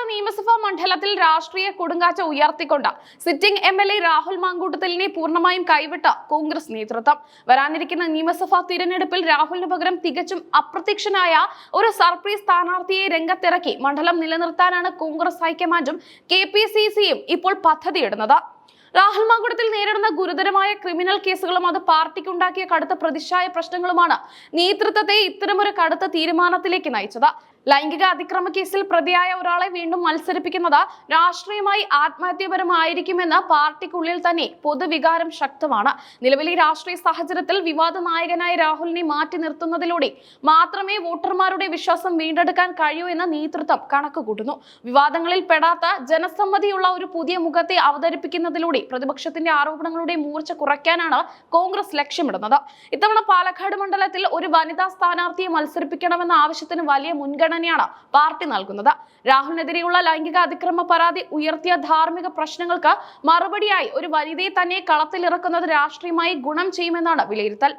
നിയമസഭാ മണ്ഡലത്തിൽ രാഷ്ട്രീയ കൊടുങ്കാറ്റ് ഉയർത്തിക്കൊണ്ട് സിറ്റിംഗ് എംഎൽഎ രാഹുൽ മാങ്കൂട്ടത്തിലിനെ പൂർണ്ണമായും കൈവിട്ട കോൺഗ്രസ് നേതൃത്വം. വരാനിരിക്കുന്ന നിയമസഭാ തിരഞ്ഞെടുപ്പിൽ രാഹുലിന് പകരം തികച്ചും അപ്രത്യക്ഷനായ ഒരു സർപ്രൈസ് സ്ഥാനാർത്ഥിയെ രംഗത്തിറക്കി മണ്ഡലം നിലനിർത്താനാണ് കോൺഗ്രസ് ഹൈക്കമാൻഡും KPCCയും ഇപ്പോൾ പദ്ധതിയിടുന്നത്. രാഹുൽ മാങ്കൂട്ടത്തിൽ നേരിടുന്ന ഗുരുതരമായ ക്രിമിനൽ കേസുകളും അത് പാർട്ടിക്കുണ്ടാക്കിയ കടുത്ത പ്രതിച്ഛായ പ്രശ്നങ്ങളുമാണ് നേതൃത്വത്തെ ഇത്തരമൊരു കടുത്ത തീരുമാനത്തിലേക്ക് നയിച്ചത്. ലൈംഗിക അതിക്രമ കേസിൽ പ്രതിയായ ഒരാളെ വീണ്ടും മത്സരിപ്പിക്കുന്നത് രാഷ്ട്രീയമായി ആത്മഹത്യാപരമായിരിക്കുമെന്ന് പാർട്ടിക്കുള്ളിൽ തന്നെ പൊതുവികാരം ശക്തമാണ്. നിലവിലെ രാഷ്ട്രീയ സാഹചര്യത്തിൽ വിവാദ നായകനായ രാഹുലിനെ മാറ്റി നിർത്തുന്നതിലൂടെ മാത്രമേ വോട്ടർമാരുടെ വിശ്വാസം വീണ്ടെടുക്കാൻ കഴിയൂ എന്ന് നേതൃത്വം കണക്കുകൂട്ടുന്നു. വിവാദങ്ങളിൽ പെടാത്ത ജനസമ്മതിയുള്ള ഒരു പുതിയ മുഖത്തെ അവതരിപ്പിക്കുന്നതിലൂടെ പ്രതിപക്ഷത്തിന്റെ ആരോപണങ്ങളുടെ മൂർച്ച കുറയ്ക്കാനാണ് കോൺഗ്രസ് ലക്ഷ്യമിടുന്നത്. ഇത്തവണ പാലക്കാട് മണ്ഡലത്തിൽ ഒരു വനിതാ സ്ഥാനാർത്ഥിയെ മത്സരിപ്പിക്കണമെന്ന ആവശ്യത്തിന് വലിയ മുൻഗണനയാണ് പാർട്ടി നൽകുന്നത്. രാഹുലിനെതിരെയുള്ള ലൈംഗിക അതിക്രമ പരാതി ഉയർത്തിയ ധാർമ്മിക പ്രശ്നങ്ങൾക്ക് മറുപടിയായി ഒരു വനിതയെ തന്നെ കളത്തിലിറക്കുന്നത് രാഷ്ട്രീയമായി ഗുണം ചെയ്യുമെന്നാണ് വിലയിരുത്തൽ.